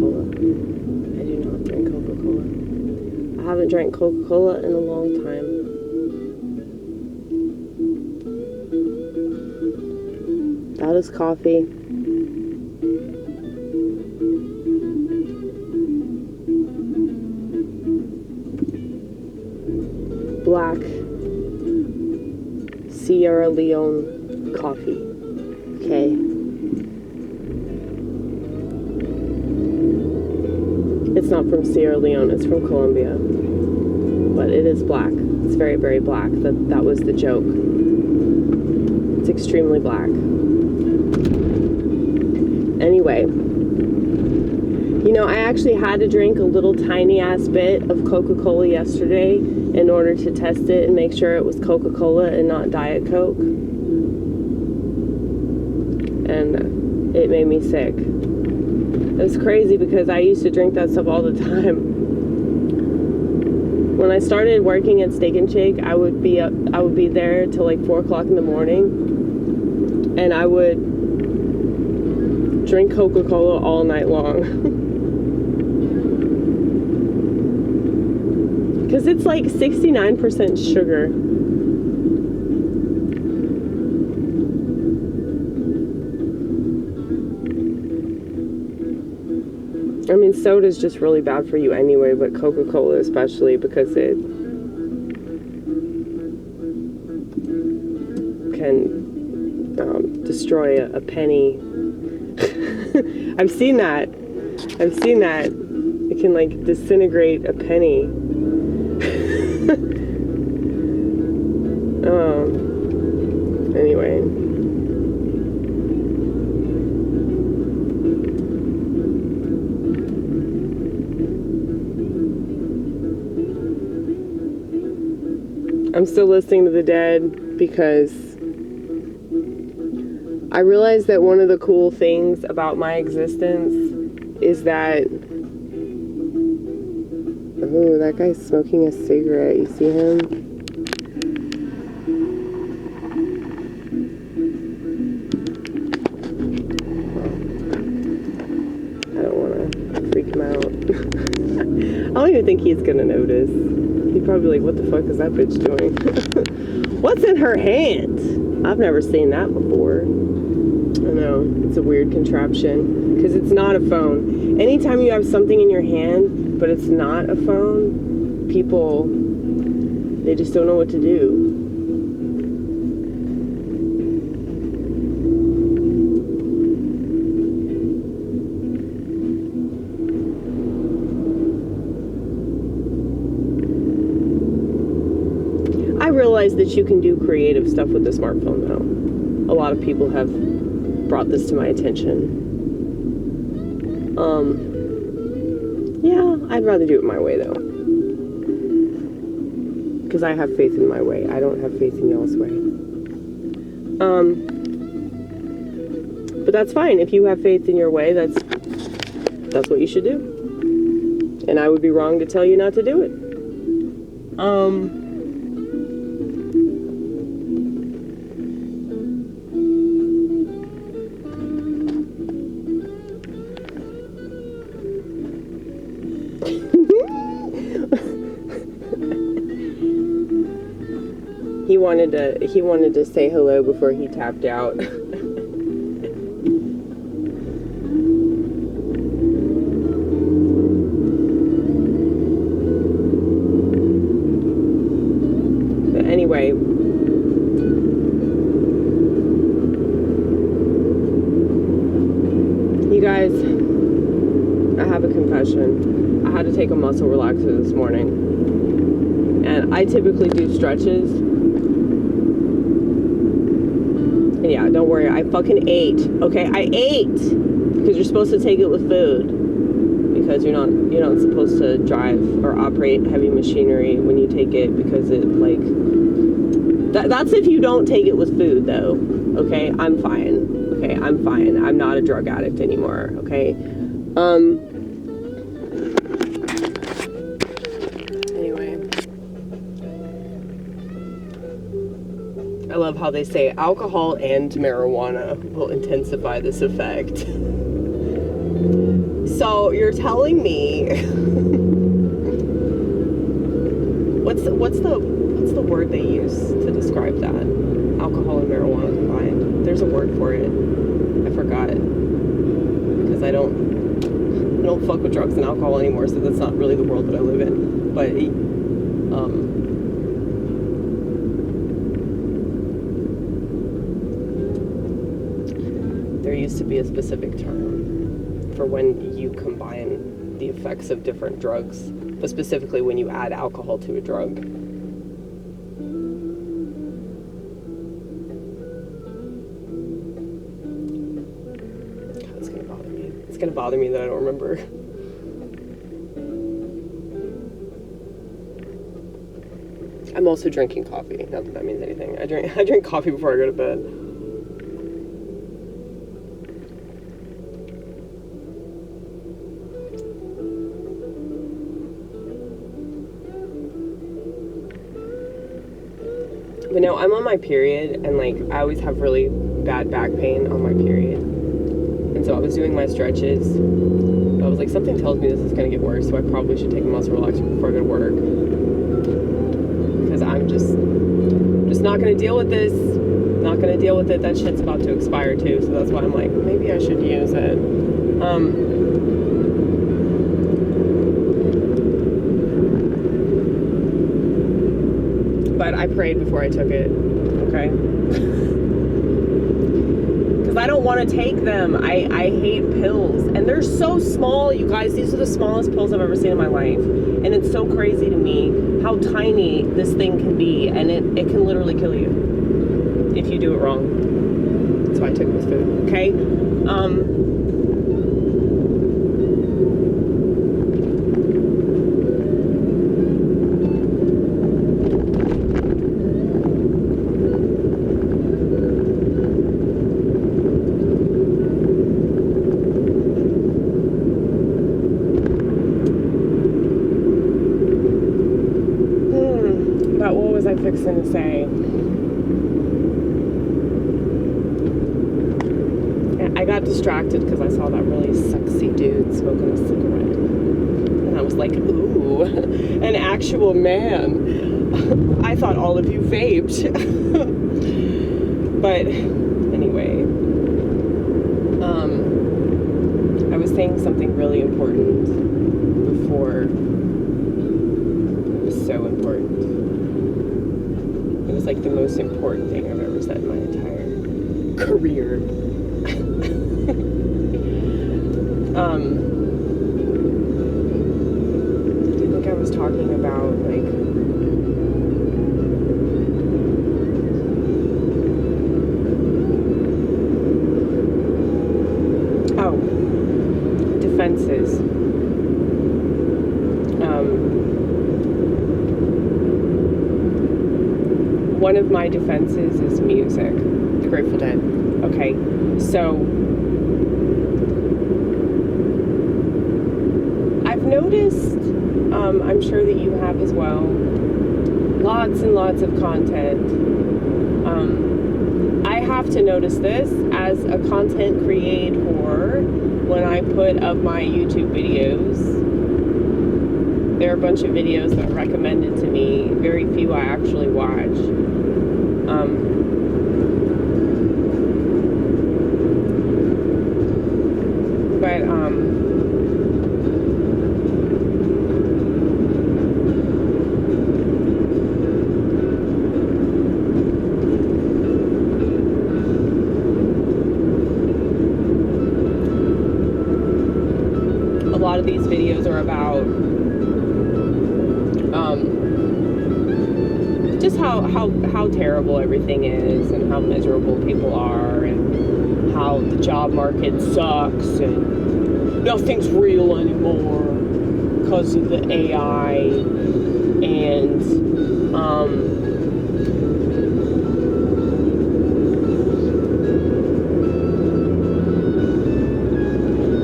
Coca-Cola. I do not drink Coca-Cola. I haven't drank Coca-Cola in a long time. That is coffee. Black Sierra Leone coffee. Okay. It's not from Sierra Leone, it's from Colombia. But it is black. It's very, very black. That was the joke. It's extremely black. Anyway. You know, I actually had to drink a little tiny ass bit of Coca-Cola yesterday in order to test it and make sure it was Coca-Cola and not Diet Coke. And it made me sick. It was crazy because I used to drink that stuff all the time. When I started working at Steak and Shake, I would be there till like 4 o'clock in the morning, and I would drink Coca-Cola all night long. Because it's like 69% sugar. I mean, soda's just really bad for you anyway, but Coca-Cola especially, because it can destroy a penny. I've seen that. It can like disintegrate a penny. Anyway. I'm still listening to the Dead because I realized that one of the cool things about my existence is that... Oh, that guy's smoking a cigarette. You see him? I don't want to freak him out. I don't even think he's gonna notice. He'd probably be like, what the fuck is that bitch doing? What's in her hand? I've never seen that before. I know, it's a weird contraption. Because it's not a phone. Anytime you have something in your hand, but it's not a phone, people, they just don't know what to do. I realize that you can do creative stuff with the smartphone, though. A lot of people have brought this to my attention. Yeah, I'd rather do it my way, though. Because I have faith in my way. I don't have faith in y'all's way. But that's fine. If you have faith in your way, that's what you should do. And I would be wrong to tell you not to do it. He wanted to say hello before he tapped out. But anyway, you guys, I have a confession. I had to take a muscle relaxer this morning, and I typically do stretches. And yeah, don't worry, I fucking ate, okay? I ate! Because you're supposed to take it with food. Because you're not supposed to drive or operate heavy machinery when you take it, because it, like... That's if you don't take it with food, though. Okay? I'm fine. Okay? I'm fine. I'm not a drug addict anymore, okay? I love how they say alcohol and marijuana will intensify this effect. So you're telling me what's the word they use to describe that? Alcohol and marijuana combined. There's a word for it. I forgot it because I don't fuck with drugs and alcohol anymore, so that's not really the world that I live in. But there used to be a specific term for when you combine the effects of different drugs, but specifically when you add alcohol to a drug. God, it's gonna bother me. It's gonna bother me that I don't remember. I'm also drinking coffee. Not that that means anything. I drink coffee before I go to bed. But no, I'm on my period, and like I always have really bad back pain on my period. And so I was doing my stretches. I was like, something tells me this is gonna get worse, so I probably should take a muscle relaxer before I go to work. Because I'm just not gonna deal with this. Not gonna deal with it. That shit's about to expire too, so that's why I'm like, maybe I should use it. But I prayed before I took it, okay? Because I don't want to take them. I hate pills. And they're so small, you guys. These are the smallest pills I've ever seen in my life. And it's so crazy to me how tiny this thing can be. And it can literally kill you if you do it wrong. That's why I took it with food, okay? What was I fixing to say? I got distracted because I saw that really sexy dude smoking a cigarette. And I was like, ooh, an actual man. I thought all of you vaped. But anyway, I was saying something really important before. It was so important. It was like the most important thing I've ever said in my entire career. I think I was talking about like defenses. One of my defenses is music. The Grateful Dead. Okay, so I've noticed, I'm sure that you have as well, lots and lots of content. I have to notice this as a content creator when I put up my YouTube videos. There are a bunch of videos that are recommended to me. Very few I actually watch. But a lot of these videos are about just how terrible everything is and how miserable people are and how the job market sucks and nothing's real anymore because of the AI and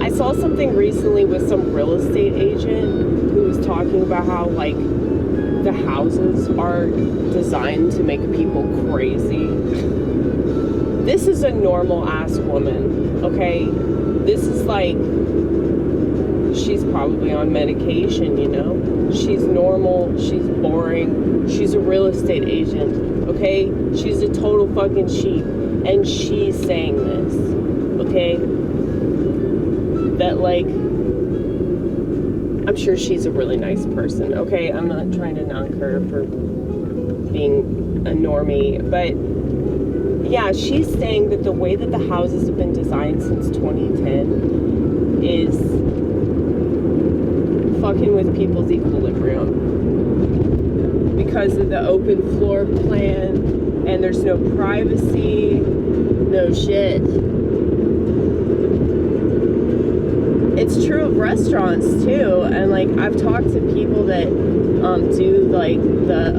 I saw something recently with some real estate agent who was talking about how like the houses are designed to make people crazy. This is a normal ass woman, okay? This is like probably on medication, you know? She's normal, she's boring, she's a real estate agent, okay? She's a total fucking sheep, and she's saying this, okay? That, like, I'm sure she's a really nice person, okay? I'm not trying to knock her for being a normie, but yeah, she's saying that the way that the houses have been designed since 2010 is fucking with people's equilibrium because of the open floor plan, and there's no privacy, no shit. It's true of restaurants too, and like I've talked to people that do like the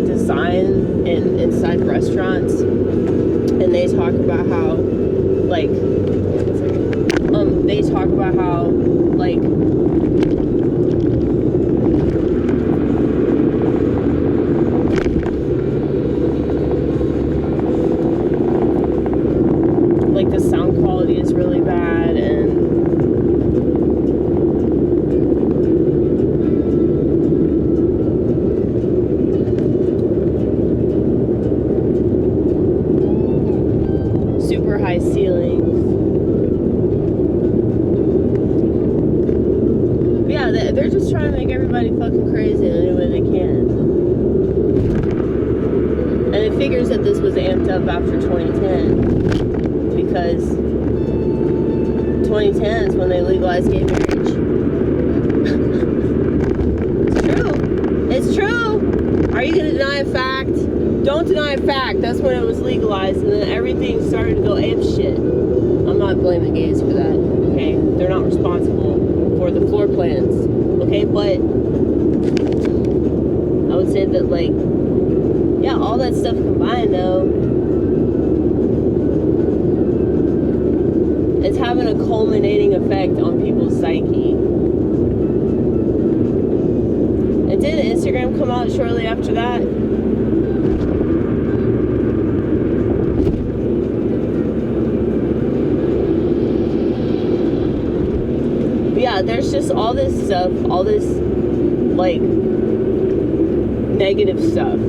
design inside restaurants, and they talk about how like the sound quality is really bad, and super high ceilings. But yeah, they're just trying to make everybody fucking crazy in any way they can. And it figures that this was amped up after 2010. Because 2010 is when they legalized gay marriage. It's true. It's true. Are you going to deny a fact? Don't deny a fact. That's when it was legalized, and then everything started to go ape shit. I'm not blaming gays for that, okay? They're not responsible for the floor plans, okay? But I would say that, like, yeah, all that stuff combined, though, it's having a culminating effect on people's psyche. And didn't Instagram come out shortly after that? But yeah, there's just all this stuff, all this, like, negative stuff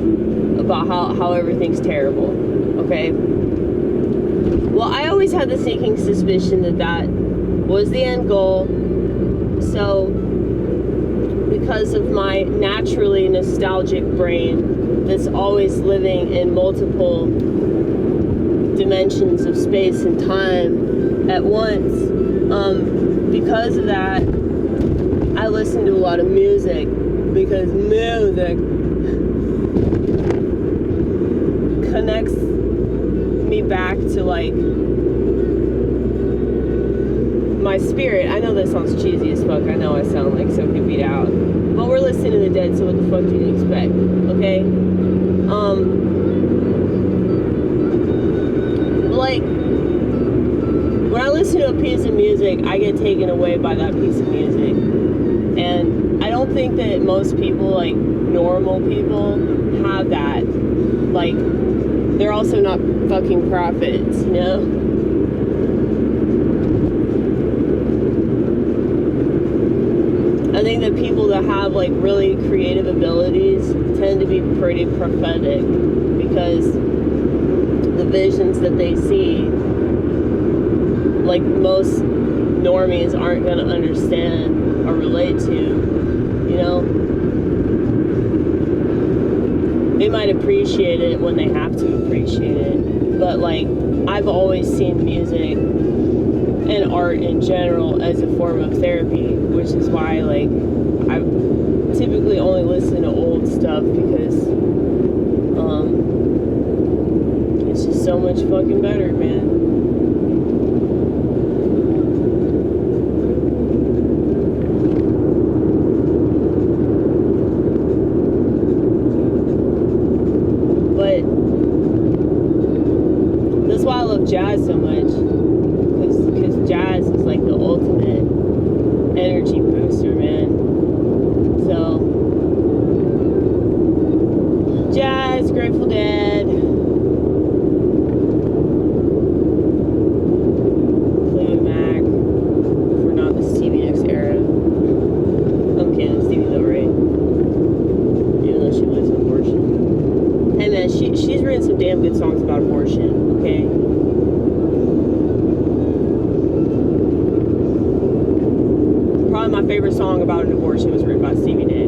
about how everything's terrible, okay? Well, I always had the sinking suspicion that was the end goal. So, because of my naturally nostalgic brain that's always living in multiple dimensions of space and time at once, because of that, I listen to a lot of music, because music connects me back to, like, my spirit. I know that sounds cheesy as fuck. I know I sound like somebody beat out, but we're listening to the Dead, so what the fuck do you expect? Okay? Like, when I listen to a piece of music, I get taken away by that piece of music, and I don't think that most people, like normal people, have that. Like, they're also not fucking prophets, you know? I think that people that have, like, really creative abilities tend to be pretty prophetic, because the visions that they see, like, most normies aren't going to understand or relate to, you know? They might appreciate it when they have to appreciate it, but, like, I've always seen music and art in general as a form of therapy, which is why, like, I typically only listen to old stuff, because it's just so much fucking better, man. Jazz so much, because jazz is like the ultimate energy booster, man. So jazz, Grateful Dead, damn good songs about abortion, okay? Probably my favorite song about an abortion was written by Stevie Nicks.